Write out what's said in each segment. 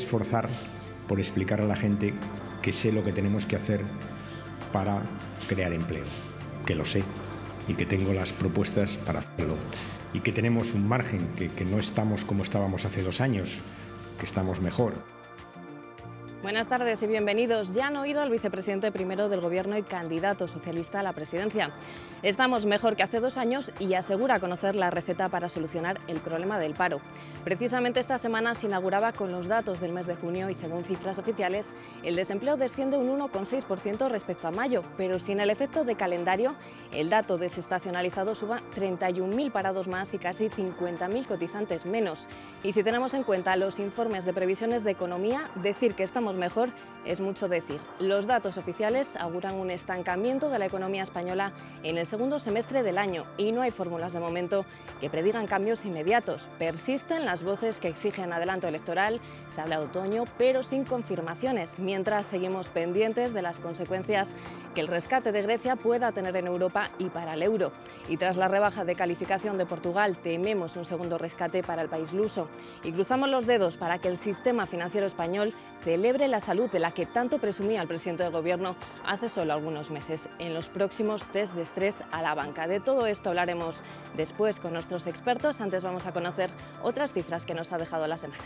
esforzar por explicar a la gente que sé lo que tenemos que hacer para crear empleo, que lo sé y que tengo las propuestas para hacerlo y que tenemos un margen, que no estamos como estábamos hace 2 años, que estamos mejor. Buenas tardes y bienvenidos. Ya han oído al vicepresidente primero del Gobierno y candidato socialista a la presidencia. Estamos mejor que hace 2 años y asegura conocer la receta para solucionar el problema del paro. Precisamente esta semana se inauguraba con los datos del mes de junio y según cifras oficiales, el desempleo desciende un 1,6% respecto a mayo, pero sin el efecto de calendario, el dato desestacionalizado suba 31.000 parados más y casi 50.000 cotizantes menos. Y si tenemos en cuenta los informes de previsiones de economía, decir que estamos mejor es mucho decir. Los datos oficiales auguran un estancamiento de la economía española en el segundo semestre del año y no hay fórmulas de momento que predigan cambios inmediatos. Persisten las voces que exigen adelanto electoral, se habla de otoño, pero sin confirmaciones, mientras seguimos pendientes de las consecuencias que el rescate de Grecia pueda tener en Europa y para el euro. Y tras la rebaja de calificación de Portugal, tememos un segundo rescate para el país luso. Y cruzamos los dedos para que el sistema financiero español celebre la salud de la que tanto presumía el presidente del Gobierno hace solo algunos meses en los próximos test de estrés a la banca. De todo esto hablaremos después con nuestros expertos. Antes vamos a conocer otras cifras que nos ha dejado la semana.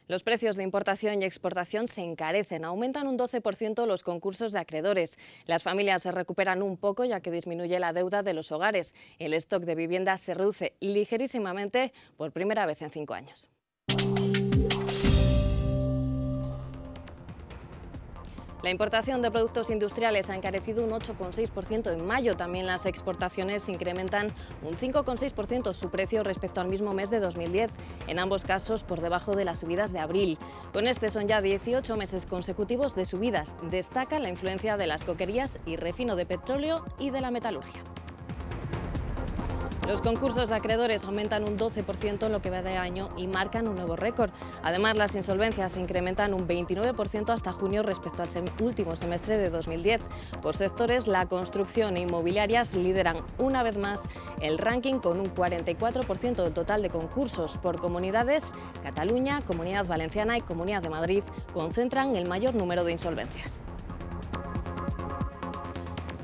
Los precios de importación y exportación se encarecen, aumentan un 12% los concursos de acreedores. Las familias se recuperan un poco ya que disminuye la deuda de los hogares. El stock de viviendas se reduce ligerísimamente por primera vez en 5 años. La importación de productos industriales ha encarecido un 8,6% en mayo. También las exportaciones incrementan un 5,6% su precio respecto al mismo mes de 2010, en ambos casos por debajo de las subidas de abril. Con este son ya 18 meses consecutivos de subidas. Destaca la influencia de las coquerías y refino de petróleo y de la metalurgia. Los concursos de acreedores aumentan un 12% en lo que va de año y marcan un nuevo récord. Además, las insolvencias se incrementan un 29% hasta junio respecto al último semestre de 2010. Por sectores, la construcción e inmobiliarias lideran una vez más el ranking con un 44% del total de concursos. Por comunidades, Cataluña, Comunidad Valenciana y Comunidad de Madrid concentran el mayor número de insolvencias.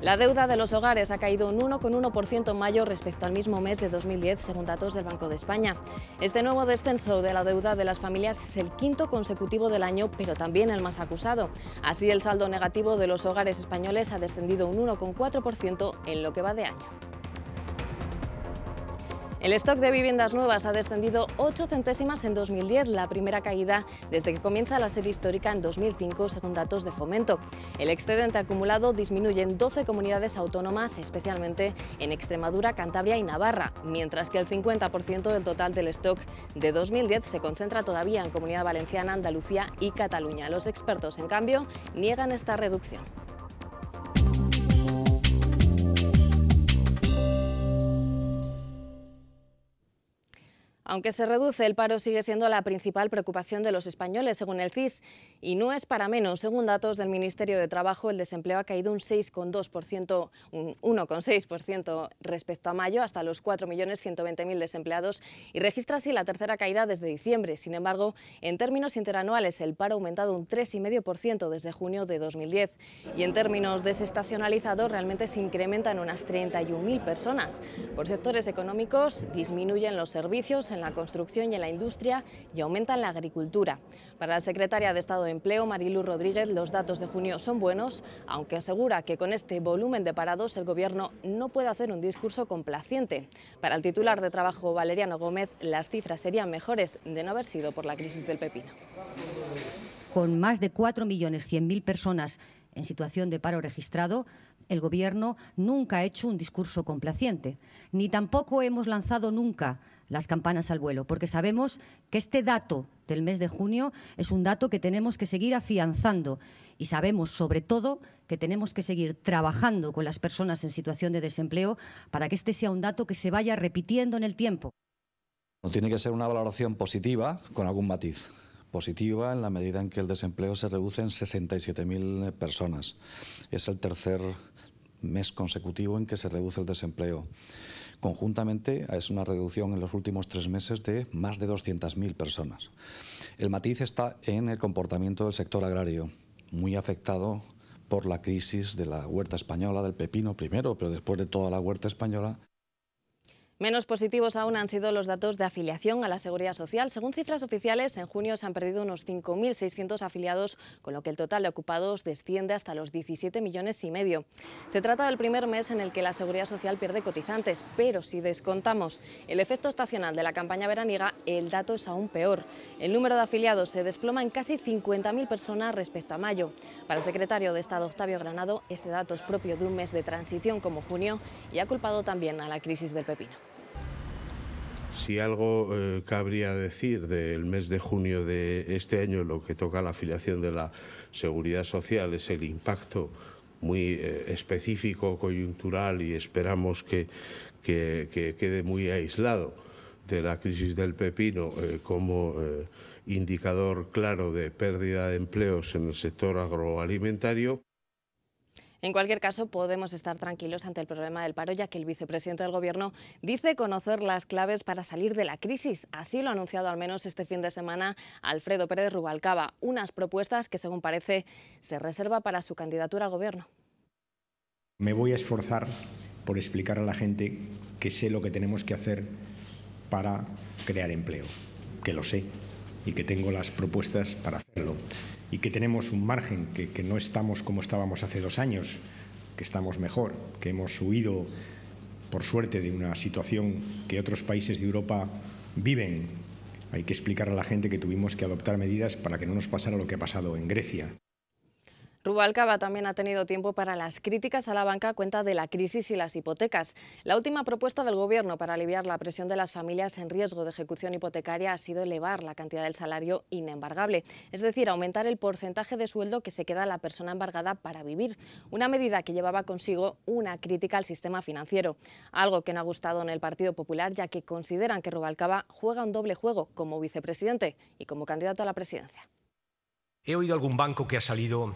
La deuda de los hogares ha caído un 1,1% en mayo respecto al mismo mes de 2010, según datos del Banco de España. Este nuevo descenso de la deuda de las familias es el 5º consecutivo del año, pero también el más acusado. Así, el saldo negativo de los hogares españoles ha descendido un 1,4% en lo que va de año. El stock de viviendas nuevas ha descendido 8 centésimas en 2010, la primera caída desde que comienza la serie histórica en 2005, según datos de Fomento. El excedente acumulado disminuye en 12 comunidades autónomas, especialmente en Extremadura, Cantabria y Navarra, mientras que el 50% del total del stock de 2010 se concentra todavía en Comunidad Valenciana, Andalucía y Cataluña. Los expertos, en cambio, niegan esta reducción. Aunque se reduce, el paro sigue siendo la principal preocupación de los españoles, según el CIS, y no es para menos. Según datos del Ministerio de Trabajo, el desempleo ha caído un 6,2%, un 1,6% respecto a mayo, hasta los 4.120.000 desempleados, y registra así la tercera caída desde diciembre. Sin embargo, en términos interanuales, el paro ha aumentado un 3,5% desde junio de 2010. Y en términos desestacionalizados, realmente se incrementan unas 31.000 personas. Por sectores económicos, disminuyen los servicios, en la construcción y en la industria, y aumenta en la agricultura. Para la secretaria de Estado de Empleo, Mariluz Rodríguez, los datos de junio son buenos, aunque asegura que con este volumen de parados el Gobierno no puede hacer un discurso complaciente. Para el titular de Trabajo, Valeriano Gómez, las cifras serían mejores de no haber sido por la crisis del pepino. Con más de 4.100.000 personas en situación de paro registrado, el Gobierno nunca ha hecho un discurso complaciente, ni tampoco hemos lanzado nunca las campanas al vuelo, porque sabemos que este dato del mes de junio es un dato que tenemos que seguir afianzando y sabemos, sobre todo, que tenemos que seguir trabajando con las personas en situación de desempleo para que este sea un dato que se vaya repitiendo en el tiempo. Tiene que ser una valoración positiva con algún matiz. Positiva en la medida en que el desempleo se reduce en 67.000 personas. Es el tercer mes consecutivo en que se reduce el desempleo. Conjuntamente es una reducción en los últimos 3 meses de más de 200.000 personas. El matiz está en el comportamiento del sector agrario, muy afectado por la crisis de la huerta española, del pepino primero, pero después de toda la huerta española. Menos positivos aún han sido los datos de afiliación a la Seguridad Social. Según cifras oficiales, en junio se han perdido unos 5.600 afiliados, con lo que el total de ocupados desciende hasta los 17,5 millones. Se trata del primer mes en el que la Seguridad Social pierde cotizantes, pero si descontamos el efecto estacional de la campaña veraniega, el dato es aún peor. El número de afiliados se desploma en casi 50.000 personas respecto a mayo. Para el secretario de Estado, Octavio Granado, este dato es propio de un mes de transición como junio y ha culpado también a la crisis del pepino. Si algo cabría decir del mes de junio de este año, lo que toca a la afiliación de la Seguridad Social, es el impacto muy específico, coyuntural, y esperamos que quede muy aislado de la crisis del pepino como indicador claro de pérdida de empleos en el sector agroalimentario. En cualquier caso, podemos estar tranquilos ante el problema del paro, ya que el vicepresidente del Gobierno dice conocer las claves para salir de la crisis. Así lo ha anunciado al menos este fin de semana Alfredo Pérez Rubalcaba, unas propuestas que, según parece, se reserva para su candidatura al Gobierno. Me voy a esforzar por explicar a la gente que sé lo que tenemos que hacer para crear empleo, que lo sé y que tengo las propuestas para hacerlo. Y que tenemos un margen, que no estamos como estábamos hace 2 años, que estamos mejor, que hemos huido, por suerte, de una situación que otros países de Europa viven. Hay que explicar a la gente que tuvimos que adoptar medidas para que no nos pasara lo que ha pasado en Grecia. Rubalcaba también ha tenido tiempo para las críticas a la banca a cuenta de la crisis y las hipotecas. La última propuesta del Gobierno para aliviar la presión de las familias en riesgo de ejecución hipotecaria ha sido elevar la cantidad del salario inembargable, es decir, aumentar el porcentaje de sueldo que se queda a la persona embargada para vivir, una medida que llevaba consigo una crítica al sistema financiero, algo que no ha gustado en el Partido Popular, ya que consideran que Rubalcaba juega un doble juego como vicepresidente y como candidato a la presidencia. He oído algún banco que ha salido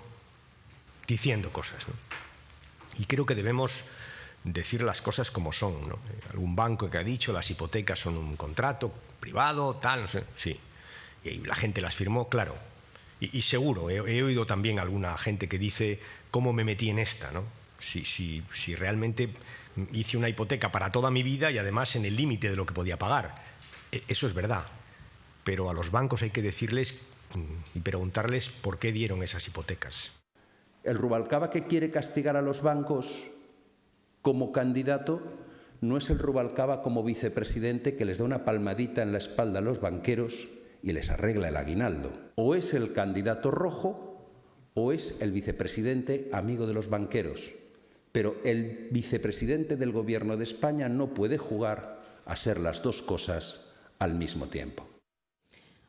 diciendo cosas, ¿no? Y creo que debemos decir las cosas como son, ¿no? Algún banco que ha dicho las hipotecas son un contrato privado, tal, no sé, sí. Y la gente las firmó, claro. Y seguro, he oído también alguna gente que dice cómo me metí en esta, ¿no? Si realmente hice una hipoteca para toda mi vida y además en el límite de lo que podía pagar. Eso es verdad. Pero a los bancos hay que decirles y preguntarles por qué dieron esas hipotecas. El Rubalcaba que quiere castigar a los bancos como candidato no es el Rubalcaba como vicepresidente que les da una palmadita en la espalda a los banqueros y les arregla el aguinaldo. O es el candidato rojo o es el vicepresidente amigo de los banqueros. Pero el vicepresidente del Gobierno de España no puede jugar a ser las dos cosas al mismo tiempo.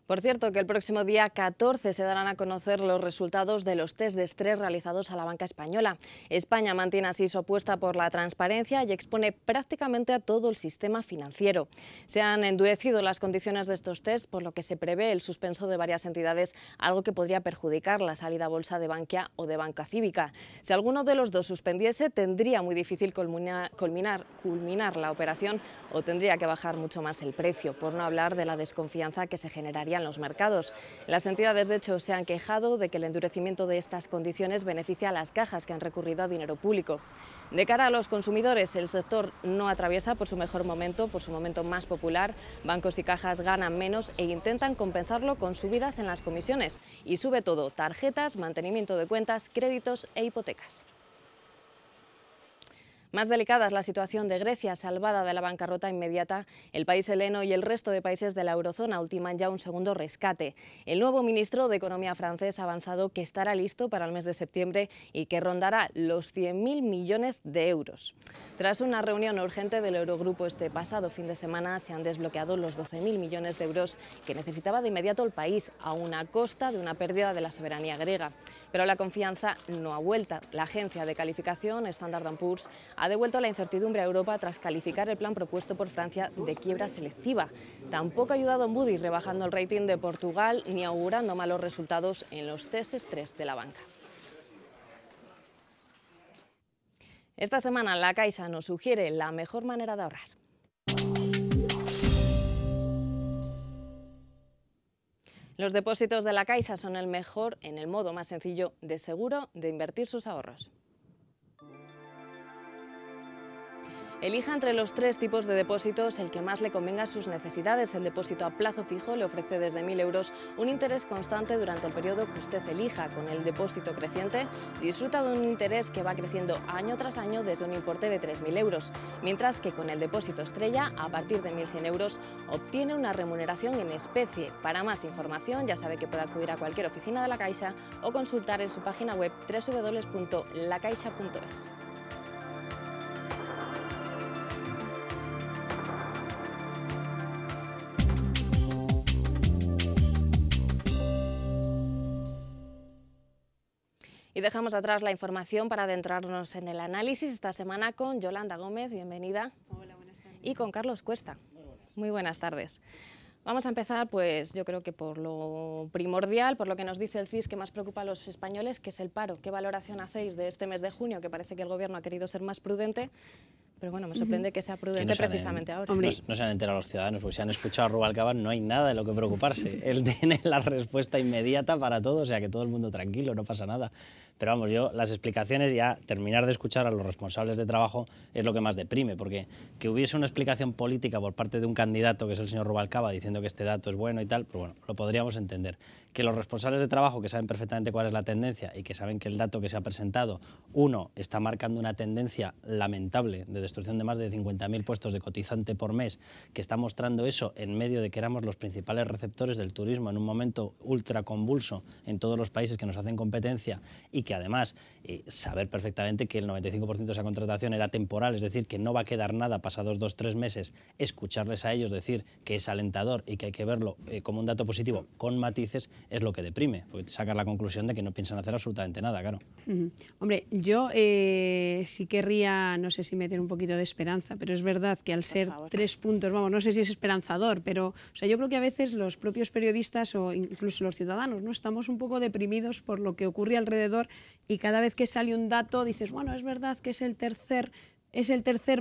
Por cierto, que el próximo día 14 se darán a conocer los resultados de los test de estrés realizados a la banca española. España mantiene así su apuesta por la transparencia y expone prácticamente a todo el sistema financiero. Se han endurecido las condiciones de estos test, por lo que se prevé el suspenso de varias entidades, algo que podría perjudicar la salida a bolsa de Bankia o de Banca Cívica. Si alguno de los dos suspendiese, tendría muy difícil culminar la operación o tendría que bajar mucho más el precio, por no hablar de la desconfianza que se generaría en los mercados. Las entidades, de hecho, se han quejado de que el endurecimiento de estas condiciones beneficia a las cajas que han recurrido a dinero público. De cara a los consumidores, el sector no atraviesa por su mejor momento, por su momento más popular. Bancos y cajas ganan menos e intentan compensarlo con subidas en las comisiones. Y sube todo: tarjetas, mantenimiento de cuentas, créditos e hipotecas. Más delicada es la situación de Grecia, salvada de la bancarrota inmediata. El país heleno y el resto de países de la eurozona ultiman ya un segundo rescate. El nuevo ministro de Economía francés ha avanzado que estará listo para el mes de septiembre y que rondará los 100.000 millones de euros. Tras una reunión urgente del Eurogrupo este pasado fin de semana, se han desbloqueado los 12.000 millones de euros que necesitaba de inmediato el país, a una costa de una pérdida de la soberanía griega. Pero la confianza no ha vuelto. La agencia de calificación Standard & Poor's ha devuelto la incertidumbre a Europa tras calificar el plan propuesto por Francia de quiebra selectiva. Tampoco ha ayudado en Moody's rebajando el rating de Portugal ni augurando malos resultados en los test estrés de la banca. Esta semana la Caixa nos sugiere la mejor manera de ahorrar. Los depósitos de la Caixa son el mejor en el modo más sencillo de seguro de invertir sus ahorros. Elija entre los 3 tipos de depósitos el que más le convenga a sus necesidades. El depósito a plazo fijo le ofrece desde 1.000 euros un interés constante durante el periodo que usted elija. Con el depósito creciente disfruta de un interés que va creciendo año tras año desde un importe de 3.000 euros, mientras que con el depósito estrella, a partir de 1.100 euros, obtiene una remuneración en especie. Para más información ya sabe que puede acudir a cualquier oficina de la Caixa o consultar en su página web www.lacaixa.es. Y dejamos atrás la información para adentrarnos en el análisis esta semana con Yolanda Gómez, bienvenida. Hola, buenas tardes. Y con Carlos Cuesta. Muy buenas tardes. Vamos a empezar, pues yo creo que por lo primordial, por lo que nos dice el CIS que más preocupa a los españoles, que es el paro. ¿Qué valoración hacéis de este mes de junio, que parece que el Gobierno ha querido ser más prudente? Pero bueno, me sorprende que sea prudente precisamente ahora. No se han enterado los ciudadanos, porque si han escuchado a Rubalcaba no hay nada de lo que preocuparse. Él tiene la respuesta inmediata para todo, o sea que todo el mundo tranquilo, no pasa nada. Pero vamos, yo las explicaciones, ya terminar de escuchar a los responsables de trabajo es lo que más deprime, porque que hubiese una explicación política por parte de un candidato, que es el señor Rubalcaba, diciendo que este dato es bueno y tal, pues bueno, lo podríamos entender. Que los responsables de trabajo, que saben perfectamente cuál es la tendencia y que saben que el dato que se ha presentado, uno, está marcando una tendencia lamentable de destrucción de más de 50.000 puestos de cotizante por mes, que está mostrando eso en medio de que éramos los principales receptores del turismo en un momento ultra convulso en todos los países que nos hacen competencia, y que además saber perfectamente que el 95% de esa contratación era temporal, es decir, que no va a quedar nada pasados 2-3 meses, escucharles a ellos decir que es alentador y que hay que verlo como un dato positivo con matices, es lo que deprime, porque te sacas la conclusión de que no piensan hacer absolutamente nada, claro. Hombre, yo sí querría, no sé si meter un poquito de esperanza, pero es verdad que al ser 3 puntos, vamos, no sé si es esperanzador, pero o sea, yo creo que a veces los propios periodistas o incluso los ciudadanos, ¿no?, estamos un poco deprimidos por lo que ocurre alrededor, y cada vez que sale un dato dices, bueno, es verdad que es el tercer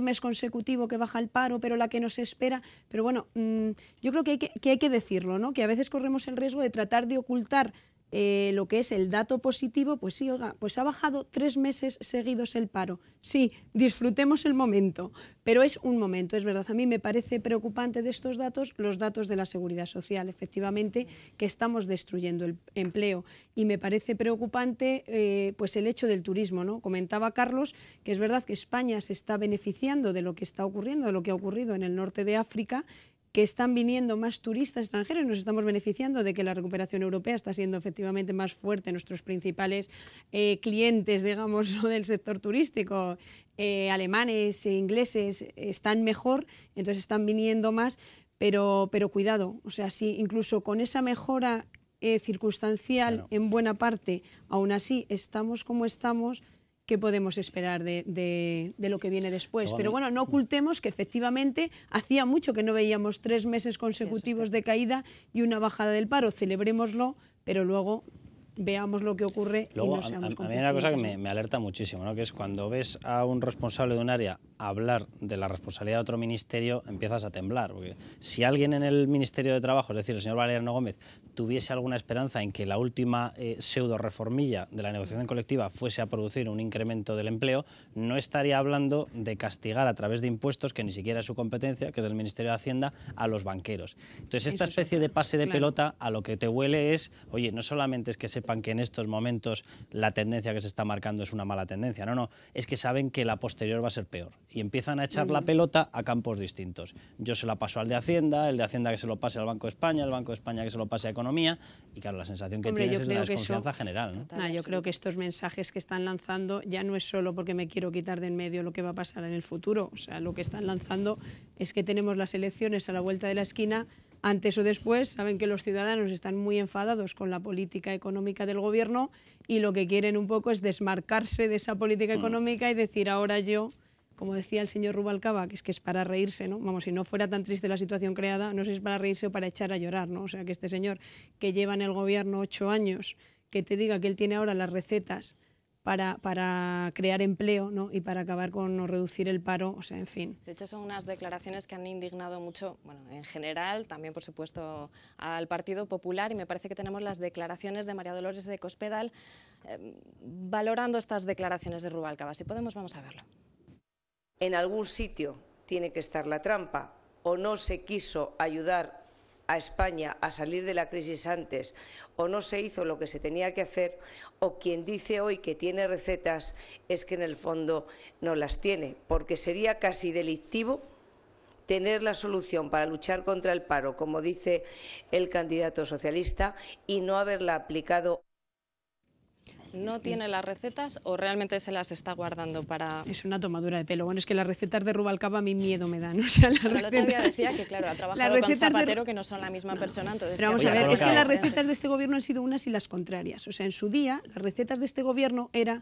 mes consecutivo que baja el paro, pero la que nos espera. Pero bueno, yo creo que hay que decirlo, ¿no?, que a veces corremos el riesgo de tratar de ocultar lo que es el dato positivo. Pues sí, oiga, pues ha bajado 3 meses seguidos el paro. Sí, disfrutemos el momento, pero es un momento, es verdad. A mí me parece preocupante de estos datos, los datos de la Seguridad Social, efectivamente, que estamos destruyendo el empleo. Y me parece preocupante pues el hecho del turismo, ¿no? Comentaba Carlos que es verdad que España se está beneficiando de lo que está ocurriendo, de lo que ha ocurrido en el norte de África, que están viniendo más turistas extranjeros, nos estamos beneficiando de que la recuperación europea está siendo efectivamente más fuerte. Nuestros principales clientes, digamos, del sector turístico, alemanes e ingleses, están mejor, entonces están viniendo más, pero cuidado, o sea, si incluso con esa mejora circunstancial, claro, en buena parte, aún así estamos como estamos, ¿qué podemos esperar de lo que viene después? Pero bueno, no ocultemos que efectivamente hacía mucho que no veíamos 3 meses consecutivos de caída y una bajada del paro. Celebrémoslo, pero luego veamos lo que ocurre. Luego, y no seamos a mí hay una cosa que me alerta muchísimo, ¿no?, que es cuando ves a un responsable de un área hablar de la responsabilidad de otro ministerio, empiezas a temblar. Porque si alguien en el Ministerio de Trabajo, es decir, el señor Valeriano Gómez, tuviese alguna esperanza en que la última pseudo-reformilla de la negociación colectiva fuese a producir un incremento del empleo, no estaría hablando de castigar a través de impuestos, que ni siquiera es su competencia, que es del Ministerio de Hacienda, a los banqueros. Entonces, esta especie de pase de pelota a lo que te huele es, oye, no solamente es que sepan que en estos momentos la tendencia que se está marcando es una mala tendencia, no, es que saben que la posterior va a ser peor. Y empiezan a echar la pelota a campos distintos. Yo se la paso al de Hacienda, el de Hacienda que se lo pase al Banco de España, el Banco de España que se lo pase a Economía, y claro, la sensación que tienes es de una desconfianza general, ¿no? Yo creo que estos mensajes que están lanzando ya no es solo porque me quiero quitar de en medio lo que va a pasar en el futuro, o sea, lo que están lanzando es que tenemos las elecciones a la vuelta de la esquina. Antes o después, saben que los ciudadanos están muy enfadados con la política económica del Gobierno y lo que quieren un poco es desmarcarse de esa política económica y decir, ahora yo, como decía el señor Rubalcaba, que es para reírse, ¿no? Vamos, si no fuera tan triste la situación creada, no sé si es para reírse o para echar a llorar, ¿no? O sea, que este señor que lleva en el Gobierno 8 años, que te diga que él tiene ahora las recetas para crear empleo, ¿no? Y para acabar con o reducir el paro, o sea, en fin. De hecho, son unas declaraciones que han indignado mucho, bueno, en general, también por supuesto al Partido Popular, y me parece que tenemos las declaraciones de María Dolores de Cospedal valorando estas declaraciones de Rubalcaba. Si podemos, vamos a verlo. En algún sitio tiene que estar la trampa, o no se quiso ayudar a España a salir de la crisis antes, o no se hizo lo que se tenía que hacer, o quien dice hoy que tiene recetas es que en el fondo no las tiene, porque sería casi delictivo tener la solución para luchar contra el paro, como dice el candidato socialista, y no haberla aplicado. ¿No tiene las recetas o realmente se las está guardando para...? Es una tomadura de pelo. Bueno, es que las recetas de Rubalcaba a mí miedo me dan. O sea, el otro día decía que, claro, ha trabajado con Zapatero, que no son la misma persona. Entonces, pero vamos a ver, es que las recetas de este gobierno han sido unas y las contrarias. O sea, en su día, las recetas de este gobierno era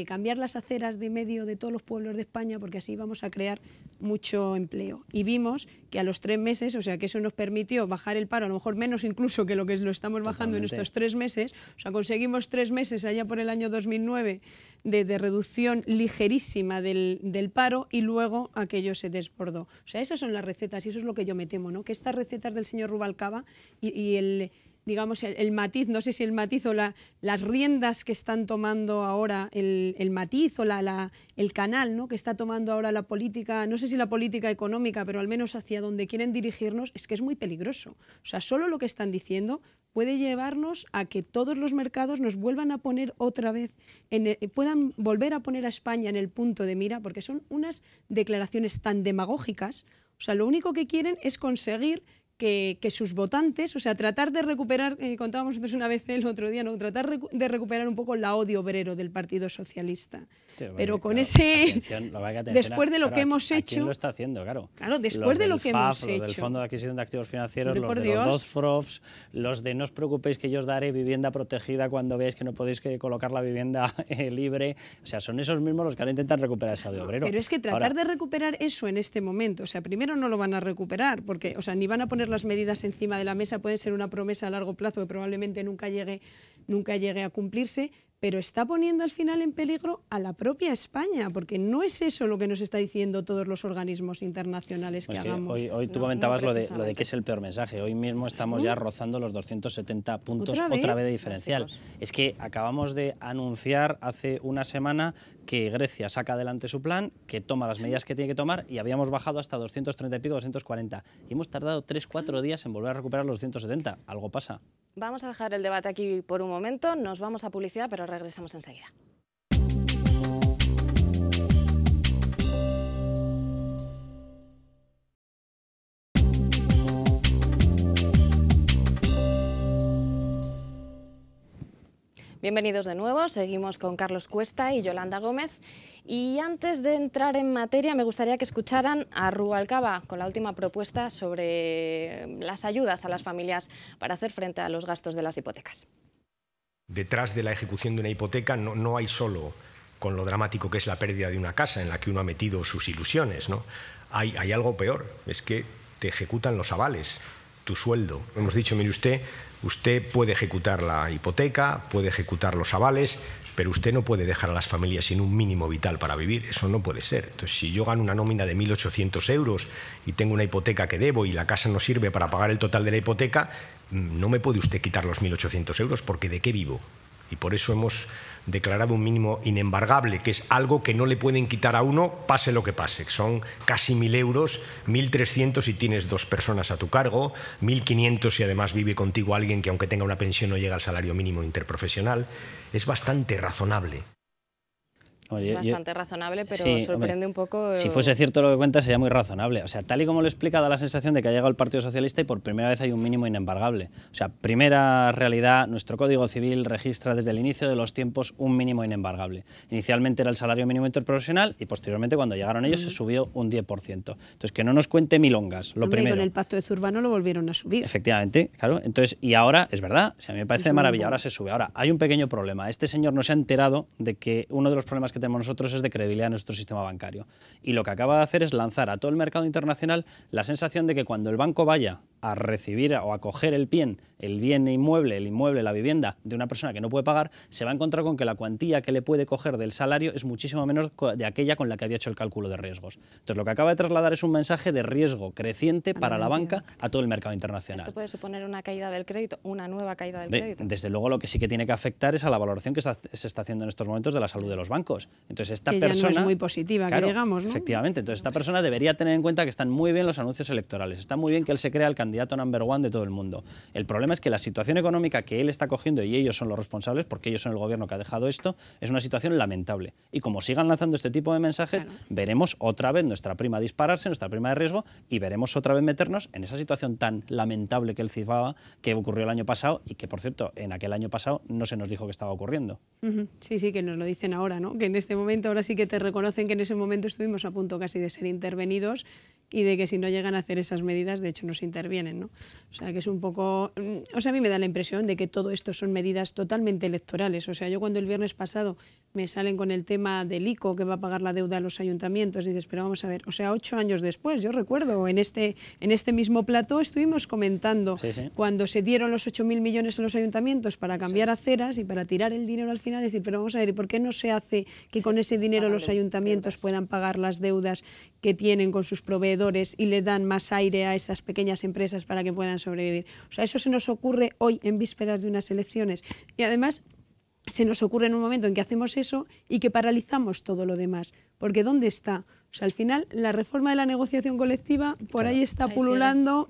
cambiar las aceras de medio de todos los pueblos de España, porque así vamos a crear mucho empleo. Y vimos que a los 3 meses, o sea, que eso nos permitió bajar el paro, a lo mejor menos incluso que lo que lo estamos bajando en estos 3 meses. O sea, conseguimos 3 meses allá por el año 2009 de reducción ligerísima del paro, y luego aquello se desbordó. O sea, esas son las recetas, y eso es lo que yo me temo, ¿no? Que estas recetas del señor Rubalcaba y el... digamos, el matiz, no sé si el matiz o las riendas que están tomando ahora, el matiz o el canal, ¿no?, que está tomando ahora la política, no sé si la política económica, pero al menos hacia donde quieren dirigirnos, es que es muy peligroso. O sea, solo lo que están diciendo puede llevarnos a que todos los mercados nos vuelvan a poner otra vez, puedan volver a poner a España en el punto de mira, porque son unas declaraciones tan demagógicas. O sea, lo único que quieren es conseguir que sus votantes, o sea, tratar de recuperar, contábamos nosotros una vez el otro día, ¿no?, tratar de recuperar un poco la odio obrero del Partido Socialista. Sí, pero con ese... después de lo que hemos hecho... ¿Quién lo está haciendo? Claro, después de lo que hemos hecho. Los del Fondo de Adquisición de Activos Financieros, los de los 2 FROFs, los de no os preocupéis que yo os daré vivienda protegida cuando veáis que no podéis colocar la vivienda libre. O sea, son esos mismos los que ahora intentan recuperar ese odio obrero. Pero es que tratar de recuperar eso en este momento, o sea, primero no lo van a recuperar, porque, o sea, ni van a poner las medidas encima de la mesa, pueden ser una promesa a largo plazo que probablemente nunca llegue a cumplirse, pero está poniendo al final en peligro a la propia España, porque no es eso lo que nos está diciendo todos los organismos internacionales que hagamos. Hoy tú comentabas lo de que es el peor mensaje. Hoy mismo estamos ya rozando los 270 puntos otra vez de diferencial. Es que acabamos de anunciar hace una semana que Grecia saca adelante su plan, que toma las medidas que tiene que tomar, y habíamos bajado hasta 230 y pico, 240. Y hemos tardado 3-4 días en volver a recuperar los 270. Algo pasa. Vamos a dejar el debate aquí por un momento, nos vamos a publicidad, pero regresamos enseguida. Bienvenidos de nuevo, seguimos con Carlos Cuesta y Yolanda Gómez. Y antes de entrar en materia, me gustaría que escucharan a Rubalcaba con la última propuesta sobre las ayudas a las familias para hacer frente a los gastos de las hipotecas. Detrás de la ejecución de una hipoteca no hay solo, con lo dramático que es la pérdida de una casa en la que uno ha metido sus ilusiones, ¿no? Hay algo peor, es que te ejecutan los avales, tu sueldo. Hemos dicho, mire usted puede ejecutar la hipoteca, puede ejecutar los avales, pero usted no puede dejar a las familias sin un mínimo vital para vivir. Eso no puede ser. Entonces, si yo gano una nómina de 1.800 euros y tengo una hipoteca que debo y la casa no sirve para pagar el total de la hipoteca, no me puede usted quitar los 1.800 euros, porque ¿de qué vivo? Y por eso hemos declarado un mínimo inembargable, que es algo que no le pueden quitar a uno, pase lo que pase. Son casi 1.000 euros, 1.300 si tienes 2 personas a tu cargo, 1.500 si además vive contigo alguien que, aunque tenga una pensión, no llega al salario mínimo interprofesional. Es bastante razonable. Es bastante razonable, pero sí, sorprende un poco... Si fuese cierto lo que cuenta, sería muy razonable. O sea, tal y como lo explica, da la sensación de que ha llegado el Partido Socialista y por primera vez hay un mínimo inembargable. O sea, primera realidad, nuestro Código Civil registra desde el inicio de los tiempos un mínimo inembargable. Inicialmente era el salario mínimo interprofesional y posteriormente, cuando llegaron ellos, se subió un 10%. Entonces, que no nos cuente milongas, lo primero. Con el Pacto de Zurbano lo volvieron a subir. Efectivamente, claro. Entonces, y ahora, es verdad, o sea, a mí me parece de maravilla, ahora se sube. Ahora, hay un pequeño problema. Este señor no se ha enterado de que uno de los problemas que tenemos nosotros es de credibilidad en nuestro sistema bancario. Y lo que acaba de hacer es lanzar a todo el mercado internacional la sensación de que cuando el banco vaya a recibir o a coger el bien inmueble, la vivienda de una persona que no puede pagar, se va a encontrar con que la cuantía que le puede coger del salario es muchísimo menos de aquella con la que había hecho el cálculo de riesgos. Entonces, lo que acaba de trasladar es un mensaje de riesgo creciente para la banca a todo el mercado internacional. ¿Esto puede suponer una caída del crédito, una nueva caída del crédito? Desde luego, lo que sí que tiene que afectar es a la valoración que se está haciendo en estos momentos de la salud de los bancos. Entonces, esta persona... ya no es muy positiva, claro, que digamos, ¿no? Efectivamente. Entonces, esta persona debería tener en cuenta que están muy bien los anuncios electorales, está muy bien que él se crea el candidato number one de todo el mundo. El problema es que la situación económica que él está cogiendo, y ellos son los responsables, porque ellos son el gobierno que ha dejado esto, es una situación lamentable. Y como sigan lanzando este tipo de mensajes, veremos otra vez nuestra prima dispararse, nuestra prima de riesgo, y veremos otra vez meternos en esa situación tan lamentable que él cifraba, que ocurrió el año pasado, y que, por cierto, en aquel año pasado no se nos dijo que estaba ocurriendo. Sí, sí, que nos lo dicen ahora, ¿no? Que en este momento, ahora sí que te reconocen que en ese momento estuvimos a punto casi de ser intervenidos y de que si no llegan a hacer esas medidas, de hecho, no se intervienen, ¿no? O sea, que es un poco... O sea, a mí me da la impresión de que todo esto son medidas totalmente electorales. O sea, yo cuando el viernes pasado me salen con el tema del ICO, que va a pagar la deuda a los ayuntamientos, dices, pero vamos a ver, o sea, 8 años después, yo recuerdo, en este mismo plató estuvimos comentando cuando se dieron los 8.000 millones a los ayuntamientos para cambiar aceras y para tirar el dinero al final, decir, pero vamos a ver, ¿y por qué no se hace que con ese dinero los ayuntamientos puedan pagar las deudas que tienen con sus proveedores y le dan más aire a esas pequeñas empresas para que puedan sobrevivir? O sea, eso se nos ocurre hoy en vísperas de unas elecciones y además se nos ocurre en un momento en que hacemos eso y que paralizamos todo lo demás, porque ¿dónde está? O sea, al final la reforma de la negociación colectiva por ahí está pululando,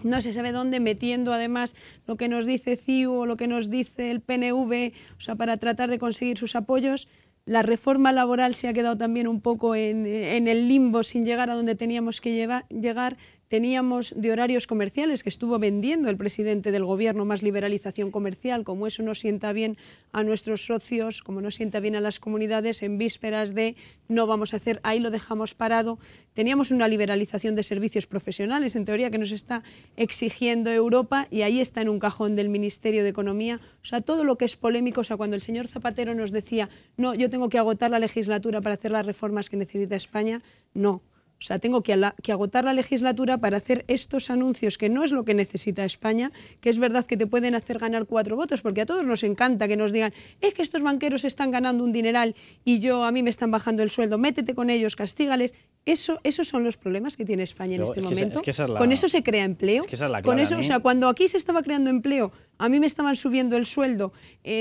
no se sabe dónde, metiendo además lo que nos dice CiU o lo que nos dice el PNV, o sea, para tratar de conseguir sus apoyos. La reforma laboral se ha quedado también un poco en el limbo sin llegar a donde teníamos que llegar. Teníamos de horarios comerciales que estuvo vendiendo el presidente del gobierno, más liberalización comercial, como eso no sienta bien a nuestros socios, como no sienta bien a las comunidades, en vísperas de no vamos a hacer, ahí lo dejamos parado. Teníamos una liberalización de servicios profesionales, en teoría, que nos está exigiendo Europa y ahí está en un cajón del Ministerio de Economía. O sea, todo lo que es polémico, o sea, cuando el señor Zapatero nos decía, no, yo tengo que agotar la legislatura para hacer las reformas que necesita España, no. O sea, tengo que agotar la legislatura para hacer estos anuncios, que no es lo que necesita España, que es verdad que te pueden hacer ganar 4 votos, porque a todos nos encanta que nos digan, es que estos banqueros están ganando un dineral y a mí me están bajando el sueldo, métete con ellos, castígales. Esos son los problemas que tiene España en este momento. Con eso se crea empleo. Con eso, o sea, cuando aquí se estaba creando empleo, a mí me estaban subiendo el sueldo,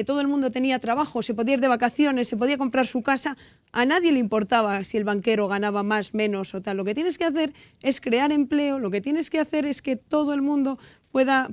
todo el mundo tenía trabajo, se podía ir de vacaciones, se podía comprar su casa, a nadie le importaba si el banquero ganaba más, menos o tal. Lo que tienes que hacer es crear empleo, lo que tienes que hacer es que todo el mundo pueda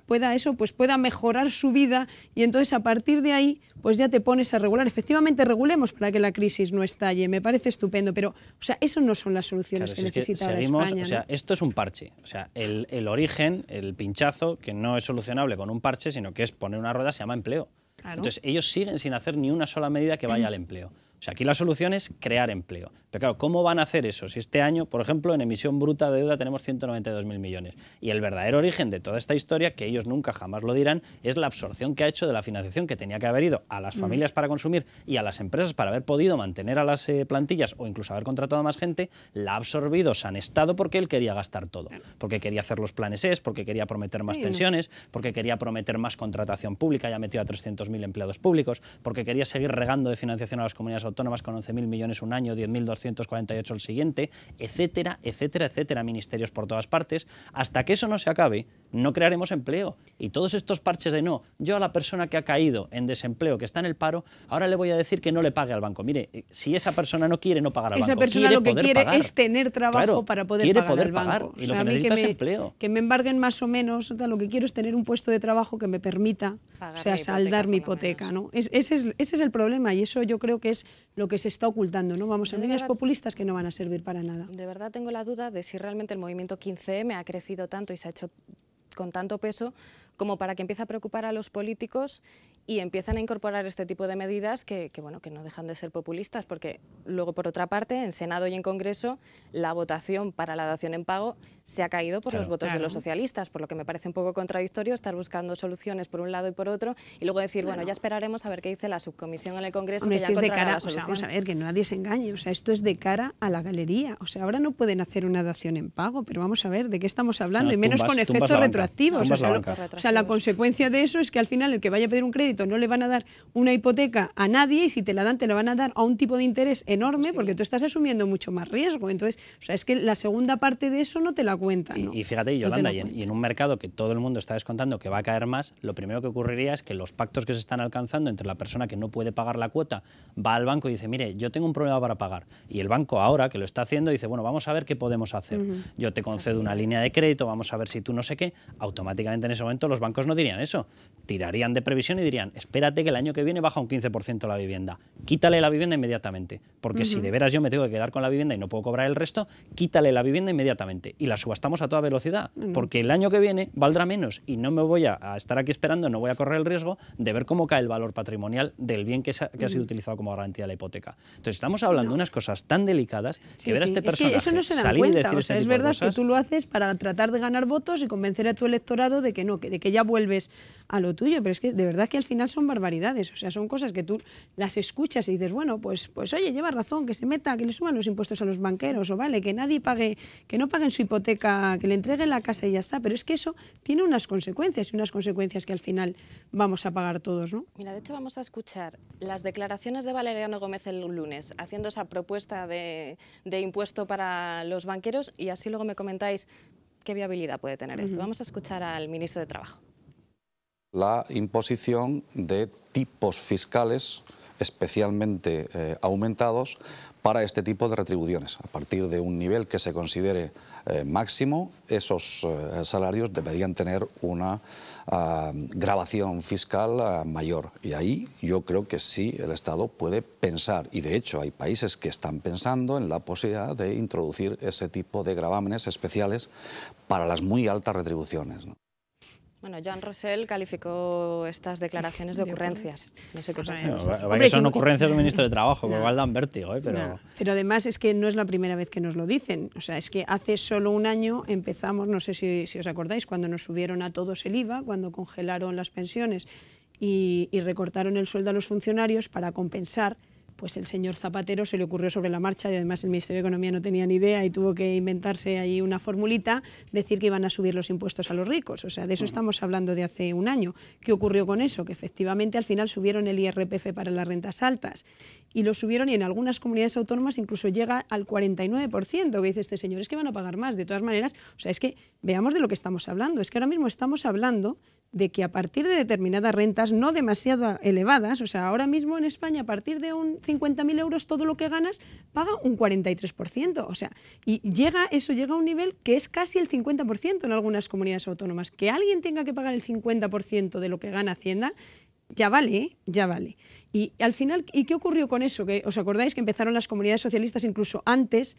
mejorar su vida y entonces a partir de ahí pues ya te pones a regular. Efectivamente regulemos para que la crisis no estalle, me parece estupendo, pero o sea, eso no son las soluciones que necesita ahora España, ¿no? O sea, esto es un parche, o sea, el origen, el pinchazo, que no es solucionable con un parche, sino que es poner una rueda, se llama empleo. Claro. Entonces ellos siguen sin hacer ni una sola medida que vaya al empleo. O sea, aquí la solución es crear empleo. Pero claro, ¿cómo van a hacer eso? Si este año, por ejemplo, en emisión bruta de deuda tenemos 192.000 millones. Y el verdadero origen de toda esta historia, que ellos nunca jamás lo dirán, es la absorción que ha hecho de la financiación que tenía que haber ido a las familias para consumir y a las empresas para haber podido mantener a las plantillas o incluso haber contratado a más gente, la ha absorbido San Estado porque él quería gastar todo. Porque quería hacer los planes ES, porque quería prometer más pensiones, porque quería prometer más contratación pública, ya metió a 300.000 empleados públicos, porque quería seguir regando de financiación a las comunidades autónomas con 11.000 millones un año, 10.248 el siguiente, etcétera, etcétera, etcétera, ministerios por todas partes. Hasta que eso no se acabe, no crearemos empleo. Y todos estos parches de no, yo a la persona que ha caído en desempleo, que está en el paro, ahora le voy a decir que no le pague al banco. Mire, si esa persona no quiere no pagar al banco, esa persona lo que quiere pagar. Es tener trabajo para poder pagar al banco. Y lo que necesita es empleo. Que me embarguen más o menos, lo que quiero es tener un puesto de trabajo que me permita saldar mi hipoteca, ¿no? Ese es el problema y eso yo creo que es lo que se está ocultando, ¿no? Vamos a medidas populistas que no van a servir para nada. De verdad tengo la duda de si realmente el movimiento 15M ha crecido tanto y se ha hecho con tanto peso como para que empiece a preocupar a los políticos y empiezan a incorporar este tipo de medidas que no dejan de ser populistas, porque luego, por otra parte, en Senado y en Congreso, la votación para la dación en pago se ha caído por los votos de los socialistas, por lo que me parece un poco contradictorio estar buscando soluciones por un lado y por otro, y luego decir, bueno, ya esperaremos a ver qué dice la subcomisión en el Congreso, que ya encontrará la solución. Vamos a ver, que nadie se engañe, o sea, esto es de cara a la galería, o sea, ahora no pueden hacer una dación en pago, pero vamos a ver, ¿de qué estamos hablando? Y menos con efectos retroactivos. O sea, la consecuencia de eso es que al final el que vaya a pedir un crédito no le van a dar una hipoteca a nadie, y si te la dan, te la van a dar a un tipo de interés enorme, porque tú estás asumiendo mucho más riesgo. Entonces, o sea, es que la segunda parte de eso no te la cuentan, ¿no? Y fíjate, Yolanda, y en un mercado que todo el mundo está descontando que va a caer más, lo primero que ocurriría es que los pactos que se están alcanzando entre la persona que no puede pagar la cuota va al banco y dice, mire, yo tengo un problema para pagar. Y el banco ahora que lo está haciendo dice, bueno, vamos a ver qué podemos hacer. Yo te concedo una línea de crédito, vamos a ver si tú no sé qué. Automáticamente en ese momento los bancos no dirían eso. Tirarían de previsión y dirían, espérate que el año que viene baja un 15% la vivienda. Quítale la vivienda inmediatamente. Porque si de veras yo me tengo que quedar con la vivienda y no puedo cobrar el resto, quítale la vivienda inmediatamente. Y la subastamos a toda velocidad. Porque el año que viene valdrá menos y no me voy a estar aquí esperando, no voy a correr el riesgo de ver cómo cae el valor patrimonial del bien que ha sido utilizado como garantía de la hipoteca. Entonces estamos hablando de unas cosas tan delicadas que ver a este personaje es que eso no se dan salir cuenta. y decir O sea, es verdad que tú lo haces para tratar de ganar votos y convencer a tu electorado de que no, de que ya vuelves a lo tuyo, pero es que de verdad que al final son barbaridades, o sea, son cosas que tú las escuchas y dices, bueno, pues oye, lleva razón, que se meta, que le suban los impuestos a los banqueros, o vale, que nadie pague, que no paguen su hipoteca, que le entreguen la casa y ya está, pero es que eso tiene unas consecuencias, y unas consecuencias que al final vamos a pagar todos, ¿no? Mira, de hecho vamos a escuchar las declaraciones de Valeriano Gómez el lunes, haciendo esa propuesta de impuesto para los banqueros, y así luego me comentáis qué viabilidad puede tener esto. Vamos a escuchar al ministro de Trabajo. La imposición de tipos fiscales especialmente aumentados para este tipo de retribuciones. A partir de un nivel que se considere máximo, esos salarios deberían tener una gravación fiscal mayor. Y ahí yo creo que sí el Estado puede pensar, y de hecho hay países que están pensando en la posibilidad de introducir ese tipo de gravámenes especiales para las muy altas retribuciones, ¿no? Bueno, Joan Rosell calificó estas declaraciones de ocurrencias. No sé qué pensáis. Que son ocurrencias del ministro de Trabajo, que igual dan vértigo, pero... No. Pero además es que no es la primera vez que nos lo dicen. O sea, es que hace solo un año empezamos, no sé si os acordáis, cuando nos subieron a todos el IVA, cuando congelaron las pensiones y recortaron el sueldo a los funcionarios para compensar. Pues el señor Zapatero se le ocurrió sobre la marcha, y además el Ministerio de Economía no tenía ni idea y tuvo que inventarse ahí una formulita, decir que iban a subir los impuestos a los ricos. O sea, de eso estamos hablando de hace un año. ¿Qué ocurrió con eso? Que efectivamente al final subieron el IRPF para las rentas altas, y lo subieron, y en algunas comunidades autónomas incluso llega al 49%, que dice este señor, es que van a pagar más. De todas maneras, o sea, es que veamos de lo que estamos hablando. Es que ahora mismo estamos hablando de que a partir de determinadas rentas no demasiado elevadas, o sea, ahora mismo en España a partir de un 50.000 euros todo lo que ganas paga un 43%, o sea, y llega a un nivel que es casi el 50% en algunas comunidades autónomas. Que alguien tenga que pagar el 50% de lo que gana Hacienda, ya vale, ¿eh? Ya vale. Y al final, ¿y qué ocurrió con eso? Que, ¿os acordáis que empezaron las comunidades socialistas incluso antes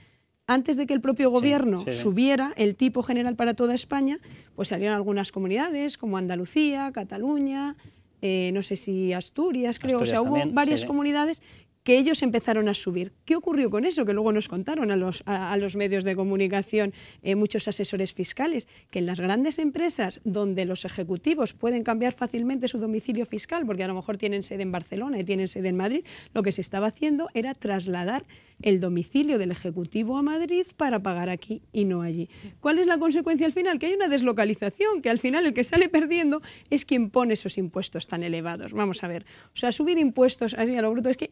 de que el propio gobierno subiera el tipo general para toda España? Pues salieron algunas comunidades como Andalucía, Cataluña, no sé si Asturias, creo, o sea, hubo varias comunidades que ellos empezaron a subir. ¿Qué ocurrió con eso? Que luego nos contaron a los medios de comunicación muchos asesores fiscales, que en las grandes empresas donde los ejecutivos pueden cambiar fácilmente su domicilio fiscal, porque a lo mejor tienen sede en Barcelona y tienen sede en Madrid, lo que se estaba haciendo era trasladar el domicilio del ejecutivo a Madrid para pagar aquí y no allí. ¿Cuál es la consecuencia al final? Que hay una deslocalización, que al final el que sale perdiendo es quien pone esos impuestos tan elevados. Vamos a ver, o sea, subir impuestos así a lo bruto es que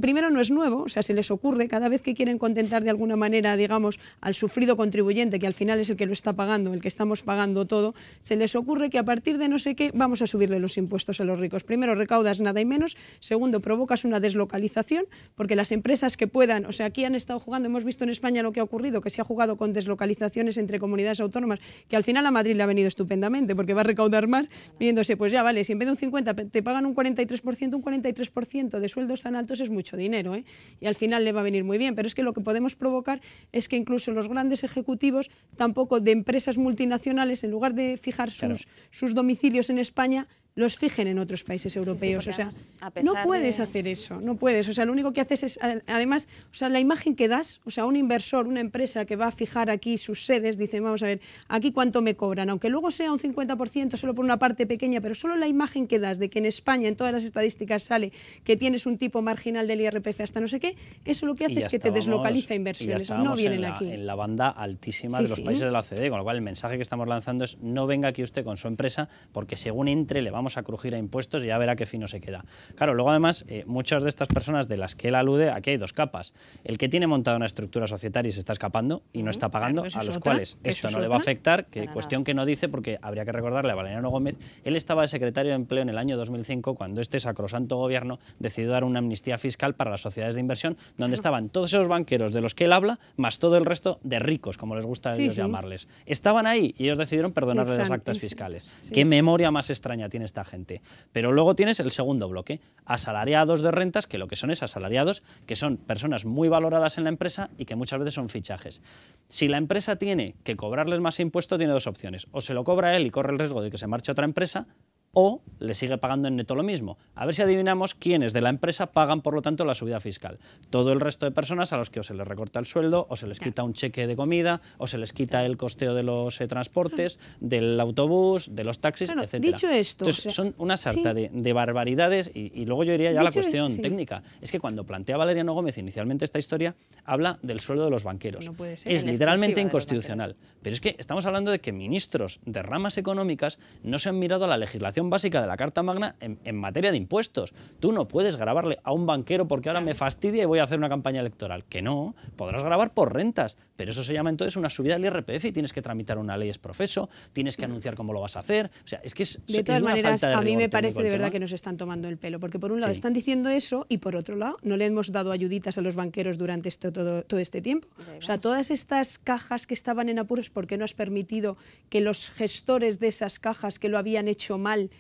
primero no es nuevo, o sea, se les ocurre cada vez que quieren contentar de alguna manera, digamos, al sufrido contribuyente, que al final es el que lo está pagando, el que estamos pagando todo, se les ocurre que a partir de no sé qué vamos a subirle los impuestos a los ricos. Primero, recaudas nada y menos. Segundo, provocas una deslocalización, porque las empresas que puedan, o sea, aquí han estado jugando, hemos visto en España lo que ha ocurrido, que se ha jugado con deslocalizaciones entre comunidades autónomas, que al final a Madrid le ha venido estupendamente, porque va a recaudar más, viniéndose, pues ya vale, si en vez de un 50 te pagan un 43% de sueldos tan altos es mucho dinero, ¿eh? Y al final le va a venir muy bien, pero es que lo que podemos provocar es que incluso los grandes ejecutivos, tampoco de empresas multinacionales, en lugar de fijar sus domicilios en España, los fijen en otros países europeos. Sí, o sea, a no puedes hacer eso, no puedes. O sea, lo único que haces es, además, o sea, la imagen que das, o sea, un inversor, una empresa que va a fijar aquí sus sedes, dice, vamos a ver, aquí cuánto me cobran, aunque luego sea un 50% solo por una parte pequeña, pero solo la imagen que das de que en España, en todas las estadísticas sale que tienes un tipo marginal del IRPF hasta no sé qué, eso lo que hace es que te deslocaliza inversiones, no vienen aquí. En la banda altísima de los países de la OCDE, con lo cual el mensaje que estamos lanzando es no venga aquí usted con su empresa porque según entre le vamos a crujir a impuestos y ya verá qué fino se queda. Claro, luego además muchas de estas personas de las que él alude, aquí hay dos capas. El que tiene montada una estructura societaria y se está escapando y no está pagando, a los cuales esto no le va a afectar, que cuestión que no dice, porque habría que recordarle a Valeriano Gómez, él estaba de secretario de Empleo en el año 2005 cuando este sacrosanto gobierno decidió dar una amnistía fiscal para las sociedades de inversión, donde estaban todos esos banqueros de los que él habla, más todo el resto de ricos, como les gusta a ellos llamarles. Estaban ahí y ellos decidieron perdonarle las actas fiscales. ¿Qué memoria más extraña tiene esta gente? Pero luego tienes el segundo bloque, asalariados de rentas, que lo que son es asalariados, que son personas muy valoradas en la empresa y que muchas veces son fichajes. Si la empresa tiene que cobrarles más impuesto, tiene dos opciones. O se lo cobra él y corre el riesgo de que se marche a otra empresa, o le sigue pagando en neto lo mismo. A ver si adivinamos quiénes de la empresa pagan, por lo tanto, la subida fiscal. Todo el resto de personas a los que o se les recorta el sueldo, o se les quita un cheque de comida, o se les quita el costeo de los transportes, del autobús, de los taxis, etc. Dicho esto, entonces, son una sarta de barbaridades y luego yo iría ya a la cuestión técnica. Es que cuando plantea Valeriano Gómez inicialmente esta historia, habla del sueldo de los banqueros. No puede ser. Es literalmente inconstitucional. Pero es que estamos hablando de que ministros de ramas económicas no se han mirado a la legislación básica de la Carta Magna en materia de impuestos. Tú no puedes gravarle a un banquero porque ahora me fastidia y voy a hacer una campaña electoral. Que no, podrás gravar por rentas, pero eso se llama entonces una subida del IRPF y tienes que tramitar una ley exprofeso, tienes que anunciar cómo lo vas a hacer. O sea, es que de todas maneras, a mí me parece de verdad que nos están tomando el pelo, porque por un lado están diciendo eso y por otro lado no le hemos dado ayuditas a los banqueros durante todo este tiempo. O sea, todas estas cajas que estaban en apuros, ¿por qué no has permitido que los gestores de esas cajas que lo habían hecho mal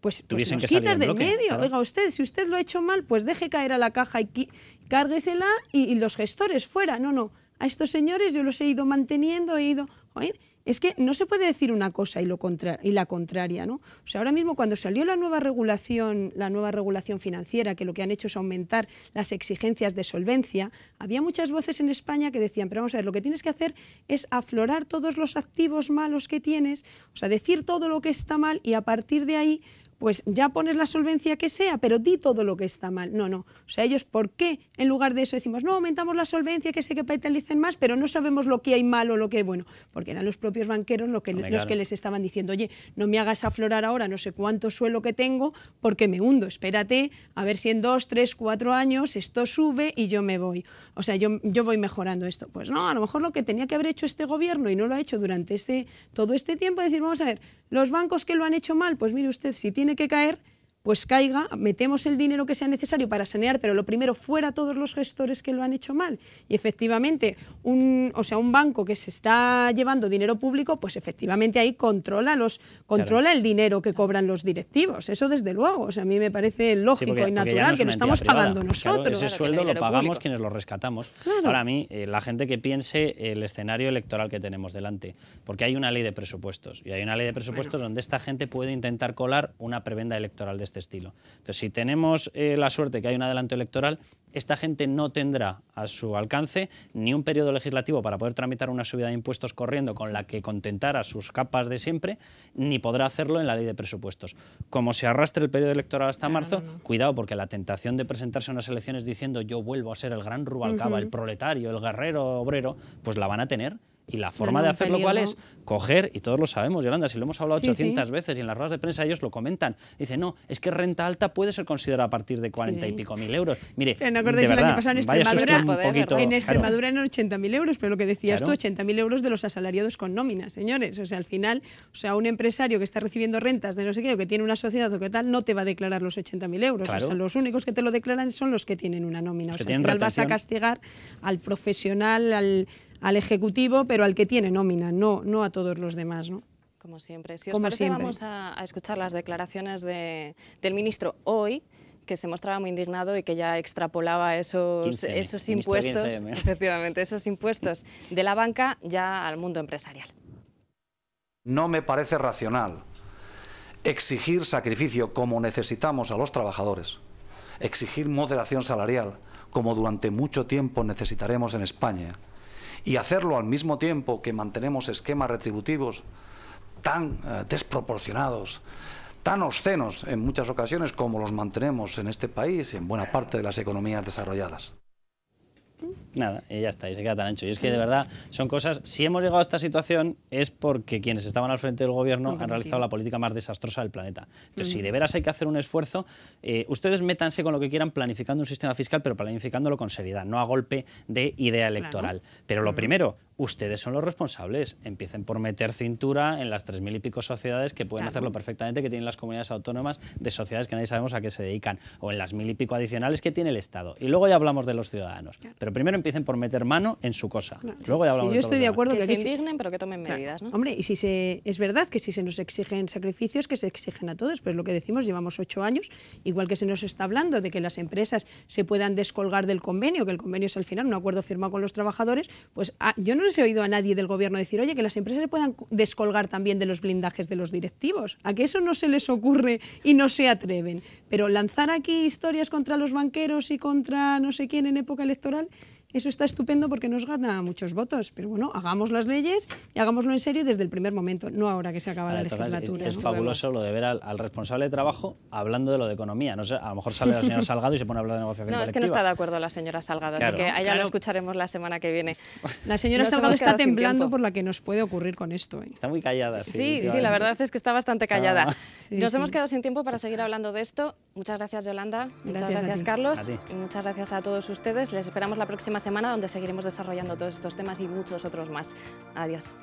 pues los quitas del medio? Claro. Oiga, usted, si usted lo ha hecho mal, pues deje caer a la caja y cárguesela y los gestores fuera. No, a estos señores yo los he ido manteniendo, Joder, es que no se puede decir una cosa y la contraria, ¿no? O sea, ahora mismo cuando salió la nueva regulación financiera, que lo que han hecho es aumentar las exigencias de solvencia, había muchas voces en España que decían, pero vamos a ver, lo que tienes que hacer es aflorar todos los activos malos que tienes, o sea, decir todo lo que está mal y a partir de ahí pues ya pones la solvencia que sea, pero di todo lo que está mal. No. O sea, ellos, ¿por qué en lugar de eso decimos, no, aumentamos la solvencia, que se capitalicen más, pero no sabemos lo que hay mal o lo que hay bueno? Porque eran los propios banqueros los que les estaban diciendo, oye, no me hagas aflorar ahora no sé cuánto suelo que tengo porque me hundo. Espérate a ver si en 2, 3, 4 años esto sube y yo me voy. O sea, yo voy mejorando esto. Pues no, a lo mejor lo que tenía que haber hecho este gobierno y no lo ha hecho durante todo este tiempo, es decir, vamos a ver, los bancos que lo han hecho mal, pues mire usted, si tiene que caer, pues caiga, metemos el dinero que sea necesario para sanear, pero lo primero fuera todos los gestores que lo han hecho mal. Y efectivamente, un banco que se está llevando dinero público, pues efectivamente ahí controla el dinero que cobran los directivos. Eso desde luego. O sea, a mí me parece lógico y natural que lo estamos pagando nosotros. Claro, ese sueldo lo pagamos quienes lo rescatamos. Claro. Ahora a mí, la gente que piense el escenario electoral que tenemos delante, porque hay una ley de presupuestos y hay una ley de presupuestos donde esta gente puede intentar colar una prebenda electoral de este estilo. Entonces, si tenemos la suerte que hay un adelanto electoral, esta gente no tendrá a su alcance ni un periodo legislativo para poder tramitar una subida de impuestos corriendo con la que contentar a sus capas de siempre, ni podrá hacerlo en la ley de presupuestos. Como se arrastre el periodo electoral hasta marzo, cuidado, porque la tentación de presentarse a unas elecciones diciendo yo vuelvo a ser el gran Rubalcaba, el proletario, el guerrero obrero, pues la van a tener. Y la forma de hacerlo, ¿cuál es? Coger, y todos lo sabemos, Yolanda, si lo hemos hablado 800 veces y en las ruedas de prensa ellos lo comentan. Dicen, no, es que renta alta puede ser considerada a partir de 40 y pico mil euros. Mire, pero no acordáis el año pasado en Extremadura eran 80.000 euros, pero lo que decías tú, 80.000 euros de los asalariados con nóminas, señores. O sea, al final, un empresario que está recibiendo rentas de no sé qué, o que tiene una sociedad o qué tal, no te va a declarar los 80.000 euros. Claro. O sea, los únicos que te lo declaran son los que tienen una nómina. O sea, al final vas a castigar al profesional, al ejecutivo, pero al que tiene nómina, no a todos los demás, ¿no? Como siempre. Si os parece, vamos a escuchar las declaraciones del ministro hoy, que se mostraba muy indignado y que ya extrapolaba esos impuestos, efectivamente, esos impuestos de la banca ya al mundo empresarial. No me parece racional exigir sacrificio como necesitamos a los trabajadores, exigir moderación salarial como durante mucho tiempo necesitaremos en España, y hacerlo al mismo tiempo que mantenemos esquemas retributivos tan desproporcionados, tan obscenos en muchas ocasiones como los mantenemos en este país y en buena parte de las economías desarrolladas. Nada, y ya está, y se queda tan ancho. Y es que de verdad son cosas, si hemos llegado a esta situación es porque quienes estaban al frente del gobierno han realizado la política más desastrosa del planeta. Entonces, si de veras hay que hacer un esfuerzo, ustedes métanse con lo que quieran planificando un sistema fiscal, pero planificándolo con seriedad, no a golpe de idea electoral. Pero lo primero, ustedes son los responsables. Empiecen por meter cintura en las 3000 y pico sociedades que pueden hacerlo perfectamente, que tienen las comunidades autónomas, de sociedades que nadie sabemos a qué se dedican, o en las 1000 y pico adicionales que tiene el Estado. Y luego ya hablamos de los ciudadanos. Pero primero empiecen por meter mano en su cosa. Luego ya hablamos yo estoy de acuerdo que se indignen, pero que tomen medidas, ¿no? Hombre, y es verdad que si se nos exigen sacrificios, que se exigen a todos, pues lo que decimos, llevamos 8 años, igual que se nos está hablando de que las empresas se puedan descolgar del convenio, que el convenio es al final un acuerdo firmado con los trabajadores, pues yo no les he oído a nadie del gobierno decir, oye, que las empresas se puedan descolgar también de los blindajes de los directivos. ¿A que eso no se les ocurre y no se atreven? Pero lanzar aquí historias contra los banqueros y contra no sé quién en época electoral, eso está estupendo porque nos gana muchos votos, pero bueno, hagamos las leyes y hagámoslo en serio desde el primer momento, no ahora que se acaba la legislatura. Es fabuloso lo de ver al responsable de trabajo hablando de lo de economía. No sé, a lo mejor sale la señora Salgado y se pone a hablar de negociación colectiva. No, es que no está de acuerdo la señora Salgado, así que allá lo escucharemos la semana que viene. La señora Salgado está temblando por la que nos puede ocurrir con esto. Está muy callada. Sí, la verdad es que está bastante callada. Nos hemos quedado sin tiempo para seguir hablando de esto. Muchas gracias, Yolanda. Muchas gracias, Carlos. Y muchas gracias a todos ustedes. Les esperamos la próxima semana, donde seguiremos desarrollando todos estos temas y muchos otros más. Adiós.